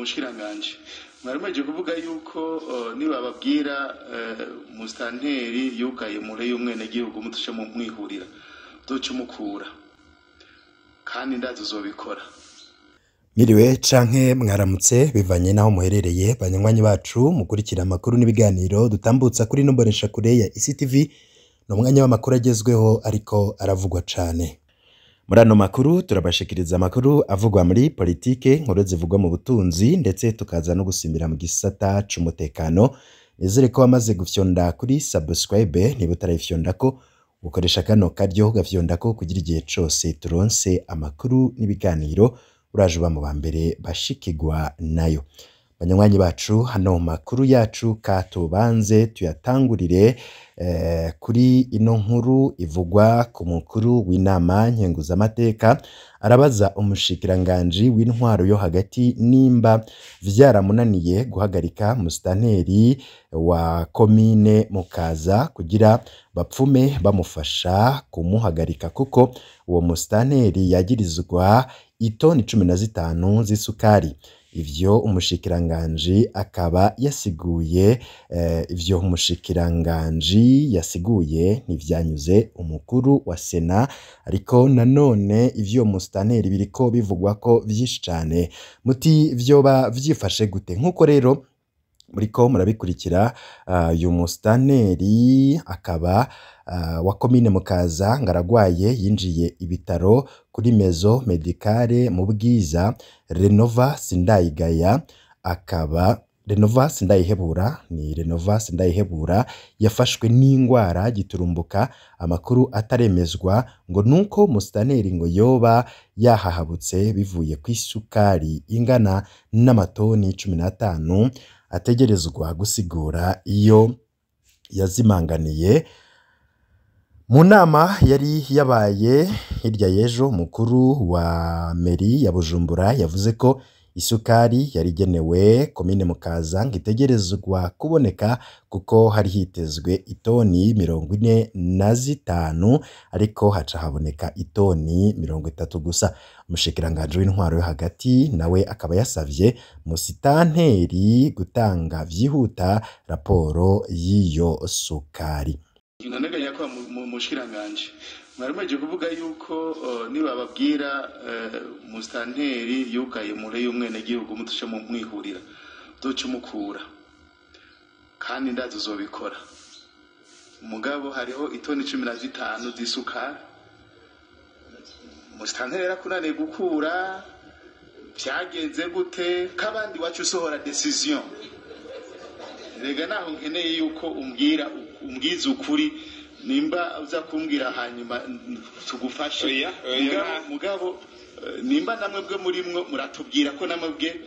mushiranganje mwarimeje kuvuga yuko nibababwira mustanteri yugaye mure y'umwene gihugu mutushe mu mwihurira doce mukura kandi ndazo zobikora. Miriwe canke mwaramutse bivanye naho muherereye banywanyi bacu mukurikira amakuru n'ibiganiro dutambutsa kuri nomboresha kure ya ICTV no mwanya w'amakuru agezweho ariko aravugwa cane. Muri ano makuru turabashikiriza amakuru avugwa muri politike, nkuru zivugwa mu butunzi ndetse tukaza no gusimbira mu gisata c'umutekano. Nizere ko wamaze gufyonda kuri subscribe niba utarayifyonda ko ukoresha kano karyo gafyonda ko kugira igihe cose turonse amakuru n'ibiganiro uraje uba mu bambere bashikirwa nayo. Banywanyi bacu hano makuru yacu katubanze tuyatangurire kuri ino nkuru ivugwa ku mukuru w'inama nkenguzamateka arabaza umushikiranganji w'intwaro yo hagati nimba vyaramunaniye guhagarika mustanteri wa komine Mukaza kugira bapfume bamufasha kumuhagarika kuko uwo mustanteri yagirizwa itoni 15 z'isukari. Ivyo umushikiranganji akaba yasiguye ivyo umushikiranganji yasiguye ntivyanyuze umukuru wa Sena, ariko nanone ivyo mustanteri biriko bivugwa ko vyinshi cane muti vyoba vyifashe gute. Nkuko rero muriko murabikurikira uyu mustanteri akaba wa komine Mukaza ngaragwaye yinjiye ibitaro kuri Mezo Medicale mu Bwiza. Renova Sindayigaya akaba Renova Sindayihebura yafashwe n'ingwara giturumbuka. Amakuru ataremezwa ngo nuko mustanteri ngo yoba yahahabutse bivuye ku isukari ingana n'amatoni 15 ategerezwa gusigura iyo yazimanganiye. Mu nama yari yabaye hirya y'ejo, mukuru wa meri ya Bujumbura yavuze ko isukari yarigenewe komine Mukaza ngitegerezwa kuboneka kuko hari hitezwe itoni 45 ariko haca haboneka itoni 30 gusa. Umushikiranganje w'intwaro yo hagati nawe akaba yasavye musitanteri gutanga vyihuta raporo y'iyo sukari. Naneganya ko mushiranganje mwarimeje kuvuga yuko nibababwira mustanteri yugaye mure y'umwene gihugu mutushe mu mwihurira doce mukura kandi ndazo zobikora. Mugabo hariho itoni 15 z'isukari mustanteri yarakunaniye gukura, vyagenze gute kabandi wacu usohora decision. Rega naho nkeneye yuko umbwiza ukuri nimba uza kumbwira hanyuma tugufashe. Mugabo nimba namwe bwe murimwo muratubwira ko namwe bwe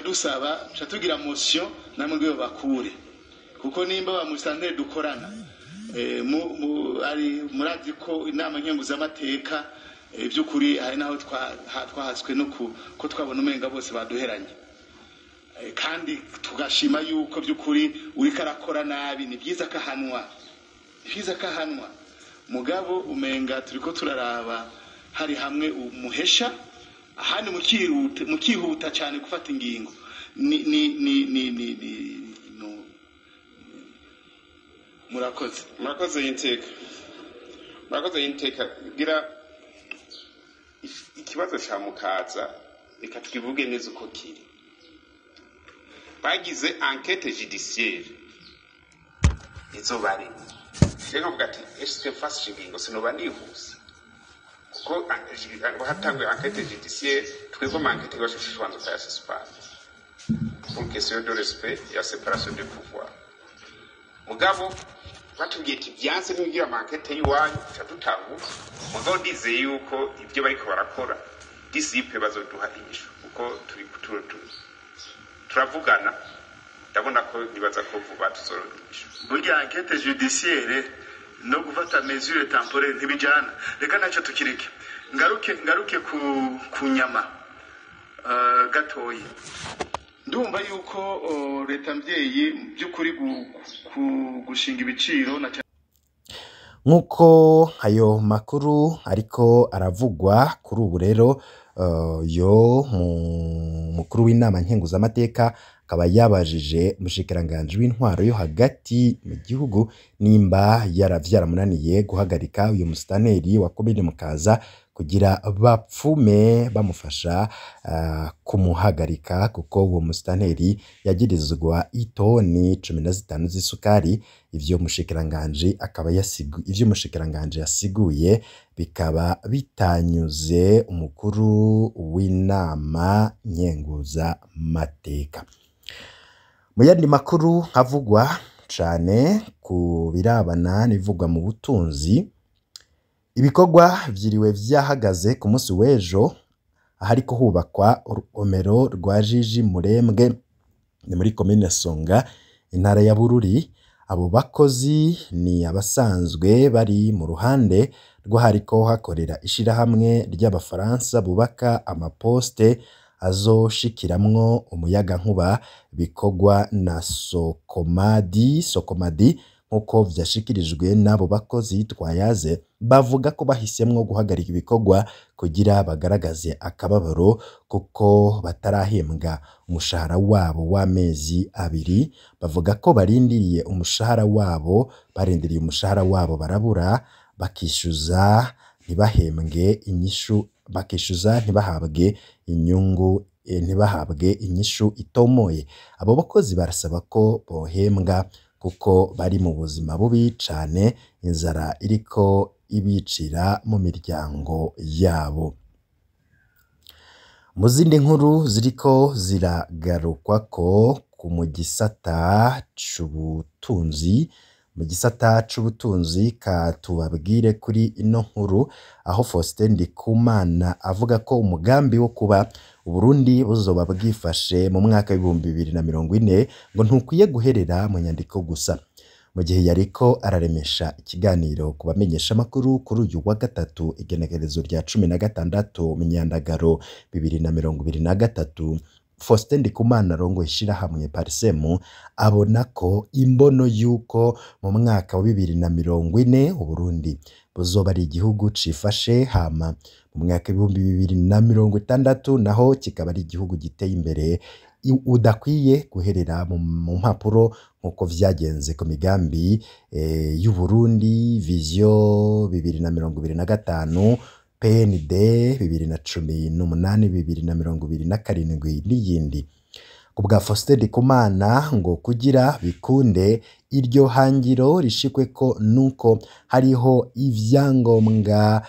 dusaba tugira motion namwe bwe bakure, kuko nimba ba mustanteri dukorana ari murazi ko inama nkenguzamateka by'ukuri hari naho twahaswe no ko twabona umenga bose baduheranye, kandi tugashima yuko by'ukuri uri karakora nabi. Ni byiza kahanwa, mugabo umenga turiko turaraba hari hamwe umuhesha ahandi mukihuta cyane gufata ingingo. murakoze yinteka gira ikibazo ca Mukaza reka twivuge neza uko kiri. Bagize enquête judiciaire izobari rero vuga ati est-ce face ingingo sinoba nihuse kuko hatangwe enquête judiciaire twebwe enquête bashishwanzo kwa suspend pour question de respect ya séparation de pouvoir. Mugabo batubwiye ati byanse n'ugira enquête yiwanyu cyatutangu mugabo dizeye yuko ibyo bariko barakora disipe bazoduha inyishu kuko turavugana. Ndabona ko nibaza ko vuba tuzoronisha burya enquête judiciaire no gufata mesure temporaire ntibijana. Reka naco tukireke ngaruke ku nyama gatoyi. Ndumva yuko leta mvyeyi by'ukuri gushinga ibiciro na nkuko ayo makuru ariko aravugwa kuri ubu rero yo umukuru w'inama nkenguzamateka akaba yabajije umushikiranganji w'intwaro yo hagati mu gihugu nimba vyaramunaniye guhagarika uyu musitanteri wa komine Mukaza kugira bapfume bamufasha kumuhagarika kuko uwo musitanteri yagirizwa itoni 15 z'isukari. Ivyo umushikiranganji yasiguye bikaba bitanyuze umukuru w'inama nkenguzamateka. Mu yandi makuru havugwa cane ku birabana n'ivugwa mu butunzi, ibikorwa vyiriwe vyahagaze ku munsi w'ejo ahariko hubakwa urugomero rwa Jiji Murembwe ni muri komine Songa intara ya Bururi. Abo bakozi ni abasanzwe bari mu ruhande rw'ahariko hakorera ishirahamwe ry'abafaransa bubaka amaposte azoshikiramwo umuyagankuba bikorwa na Sokomadi nk'uko vyashikirijwe n'abo bakozi twayaze. Bavuga ko bahisemwo guhagarika ibikorwa kugira bagaragaze akababaro kuko batarahembwa umushahara wabo w'amezi 2. Bavuga ko barindiriye umushahara wabo barabura, bakishuza ntibahembwe inyishu, ntibahabwe inyungu, ntibahabwe inyishu itomoye. Abo bakozi barasaba ko bohembwa kuko bari mu buzima bubi cane, inzara iriko ibicira mu miryango yabo. Mu zindi nkuru ziriko ziragarukwako mu gisata c'ubutunzi katubabwire kuri ino nkuru aho Faustin Ndikumana avuga ko umugambi wo kuba Uburundi buzoba bwifashe mu mwaka w'2040 ngo ntukwiye guherera mu nyandiko gusa. Mu gihe yariko araremesha ikiganiro ku bamenyesha makuru kuri uyu wa gatatu igenekerezo rya 16 Myandagaro 2023, Faustin Ndikumana rongo ishirahamwe Parsemu abona ko imbono yuko mu mwaka wa 2040 Uburundi buzoba ari igihugu cifashe, hama mu mwaka wa 2060 naho kikaba ari igihugu giteye imbere, udakwiye guherera mu mpapuro nkuko vyagenze ku migambi y'Uburundi Vision 2025, PND 2018 2027 n'iyindi. Kubwa Faustin Ndikumana ngo kugira bikunde iryo hangiro rishikwe ko nuko hariho ivyangombwa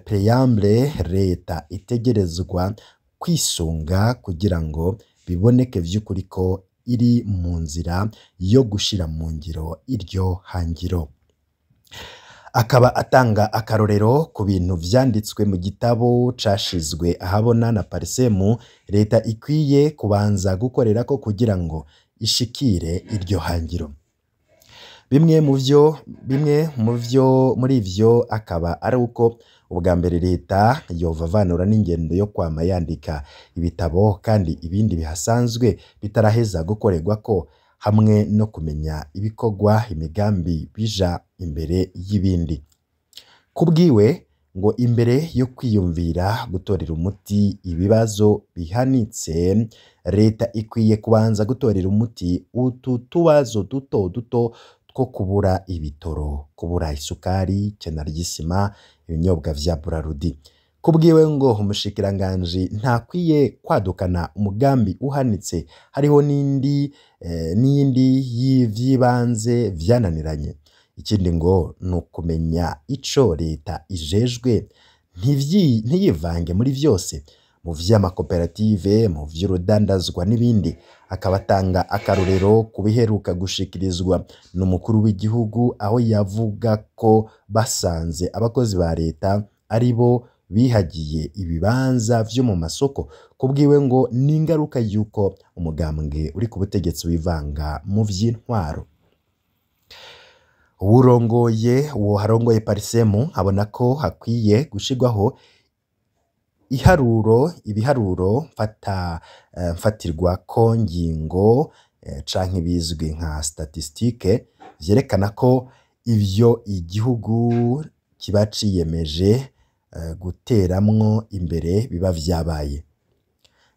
preamble leta itegerezwa kwisunga kugira ngo biboneke vy'ukuri ko iri mu nzira yo gushira mu ngiro iryo hangiro. Akaba atanga akarorero ku bintu vyanditswe mu gitabo cashizwe ahabona na Parsemu leta ikwiye kubanza gukorera ko kugira ngo ishikire iryo hangiro. Bimwe muri ivyo akaba ari uko ubwa mbere leta yovavanura n'ingendo yo kwama yandika ibitabo kandi ibindi bihasanzwe bitaraheza gukorerwa ko, hamwe no kumenya ibikorwa imigambi bija imbere y'ibindi. Kubwiwe ngo imbere yo kwiyumvira gutorera umuti ibibazo bihanitse, leta ikwiye kubanza gutorera umuti utu tubazo duto duto two kubura ibitoro, kubura isukari, cena ry'isima, ibinyobwa vya Burarudi. Kubwiwe ngo umushikiranganji ntakwiye kwadukana umugambi uhanitse hariho n'iyindi y'ivyibanze vyananiranye. Ikindi ngo nukumenya ico leta ijejwe ntiyivange muri vyose, mu vy'amakoperative, mu vy'urudandazwa n'ibindi. Akabatanga akarorero kubiheruka gushikirizwa n'umukuru w'igihugu aho yavuga ko basanze abakozi ba leta aribo bihagiye ibibanza vyo mu masoko. Kubwiwe ngo n'ingaruka yuko umugambwe uri ku butegetsi wivanga mu vy'intwaro. Uharongoye Parsemu abona ko hakwiye gushirwaho ibiharuro mfatirwa ko ngingo canke bizwi nka statistique vyerekana ko ivyo igihugu kiba ciyemeje guteramwo imbere biba vyabaye.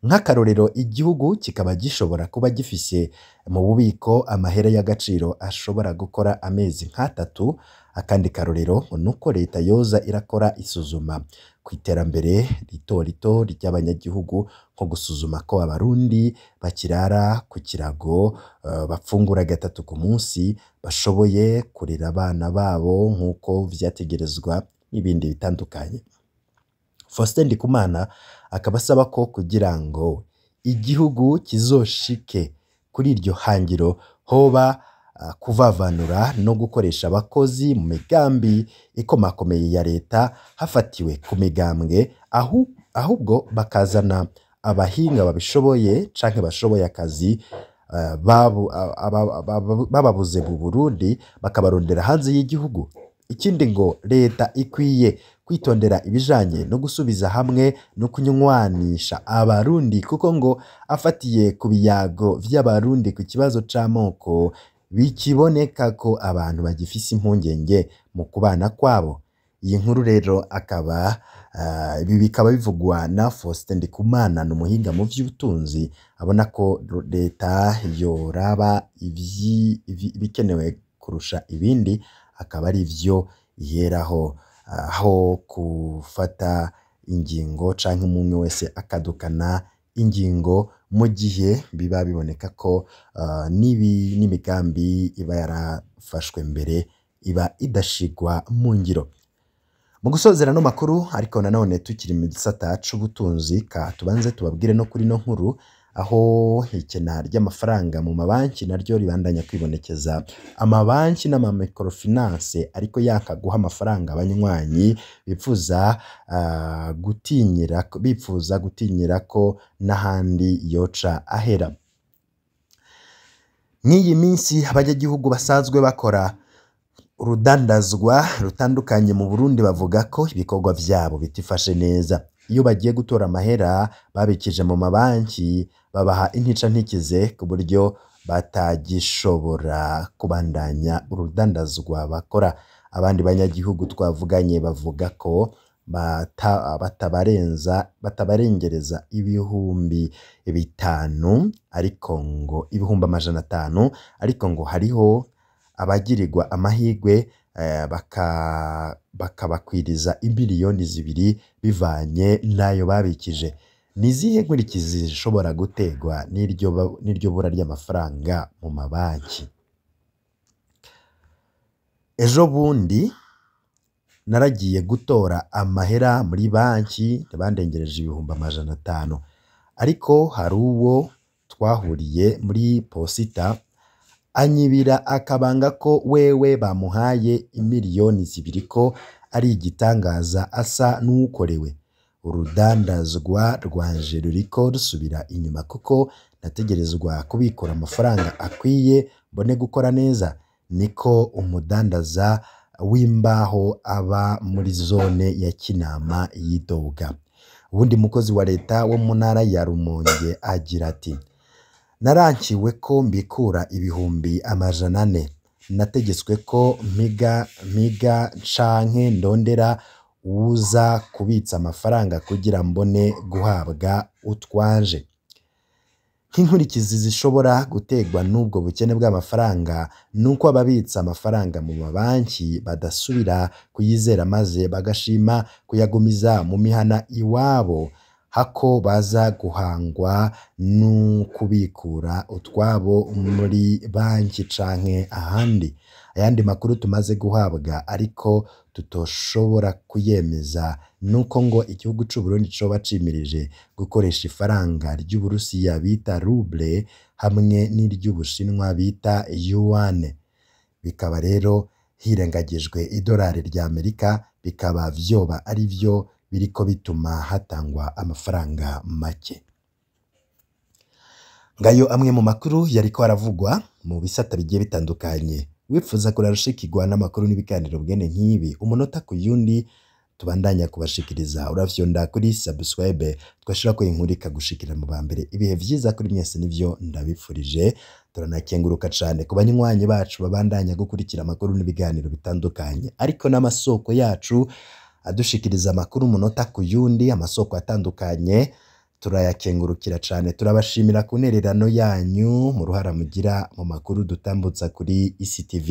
nk'akarorero igihugu kikaba gishobora kuba gifise mu bubiko amahera y'agaciro ashobora gukora amezi nk'atatu. Akandi karorero nuko leta yoza irakora isuzuma ku iterambere rito rito ry'abanyagihugu, nko gusuzuma ko abarundi bakirara ku kirago, bafungura gatatu ku munsi, bashoboye kurera abana babo nk'uko vyategerezwa n'ibindi bitandukanye. Faustin Ndikumana akaba asaba ko kugira ngo igihugu kizoshike kuri iryo hangiro hoba kuvavanura no gukoresha abakozi mu migambi ikomakomeye ya leta hafatiwe ku migambwe, ahubwo bakazana abahinga babishoboye canke bashoboye akazi bababuze mu Burundi bakabarondera hanze y'igihugu. Ikindi ngo leta ikwiye kwitondera ibijanye no gusubiza hamwe no kunywanisha abarundi, kuko ngo afatiye ku biyago vy'abarundi ku kibazo c'amoko bikiboneka ko abantu bagifise impungenge mu kubana kwabo. Iyi nkuru rero akaba ibi bikaba bivugwa na Faustin Ndikumana, n'umuhinga mu vy'ubutunzi, abona ko leta yoraba ibikenewe kurusha ibindi akaba ari vyo yeraho, aho gufata ingingo canke umwe wese akadukana ingingo mu gihe biba biboneka ko n'imigambi iba yarafashwe mbere iba idashigwa mu ngiro. Mu gusozera no makuru ariko nanone tukiri mu gisata c'ubutunzi, ka tubanze tubabwire no kuri no nkuru aho ikena ry'amafaranga mu mabanki naryo ribandanya kwibonekeza. Amabanki n'amamikrofinance ariko yaka guha amafaranga abanywanyi bipfuza gutinyira ko n'ahandi yoca ahera. Nk'iyi minsi abanyagihugu basanzwe bakora urudandazwa rutandukanye mu Burundi bavuga ko ibikorwa vyabo bitifashe neza. Iyo bagiye gutora amahera babikije mu mabanki babaha intica ntikize ku buryo batagishobora kubandanya urudandazwa bakora. Abandi banyagihugu twavuganye bavuga ko batabarengereza ibihumbi 500 ariko ngo ibihumbi 500, ariko ngo hariho abagirirwa amahigwe bakabakwiriza imiliyoni 2 bivanye nayo babikije. Nizihe nkurikizi zishobora gutegwa n'iryo bura ry'amafaranga mu mabanki? Ejo bundi naragiye gutora amahera muri banki bandengereje ibihumbi 500, ariko hari uwo twahuriye muri posita anyibira akabanga ko wewe bamuhaye imiliyoni 2 ko ari igitangaza asa n'ukorewe. Urudandazwa rwanje ruriko rusubira inyuma kuko nategerezwa kubikora amafaranga akwiye mbone gukora neza, niko umudandaza w'imbaho aba muri zone ya Kinama yidoga. Ubundi mukozi wa leta wo mu ntara ya Rumonge agira ati: narankiwe ko mbikura ibihumbi 400, nategetswe ko mpiga canke ndondera uza kubitsa amafaranga kugira mbone guhabwa utwanje. Nk'inkurikizi zishobora gutegwa n'ubwo bukene bw'amafaranga nuko ababitsa amafaranga mu mabanki badasubira kuyizera maze bagashima kuyagumiza mu mihana iwabo, hako baza guhangwa n'ukubikura utwabo muri banki canke ahandi. Ayandi makuru tumaze guhabwa ariko tutoshobora kuyemeza nuko ngo igihugu c'u Burundi coba cimirije gukoresha ifaranga ry'Uburusiya bita ruble hamwe n'iry'Ubushinwa bita yuan. Bikaba rero hirengagijwe idolari rya Amerika, bikaba vyoba ari vyo biriko bituma hatangwa amafaranga make. Ngayo amwe mu makuru yariko aravugwa mu bisata bigiye bitandukanye. Wifuza kurarushikirwa n'amakuru n'ibiganiro bwene nk'ibi umunota ku yundi tubandanya kubashikiriza, uravyonda kuri subscribe twashira ko inkuru ikagushikira mu bambere. Ibihe vyiza kuri mwese nivyo ndabifurije. Turanakenguruka cane ku banywanyi bacu babandanya gukurikira amakuru n'ibiganiro bitandukanye, ariko n'amasoko yacu adushikiriza amakuru umunota ku yundi, amasoko atandukanye turayakengurukira cyane, turabashimira ku ntererano yanyu mu ruhara mugira mu makuru dutambutsa kuri ICTV.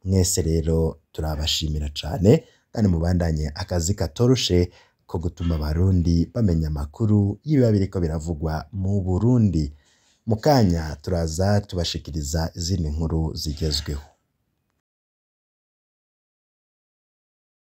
Mwese rero turabashimira cyane kandi mubandanye akazi katoroshe ko gutuma abarundi bamenya amakuru y'ibiba biriko biravugwa mu Burundi. Mu kanya turaza tubashikiriza izindi nkuru zigezweho.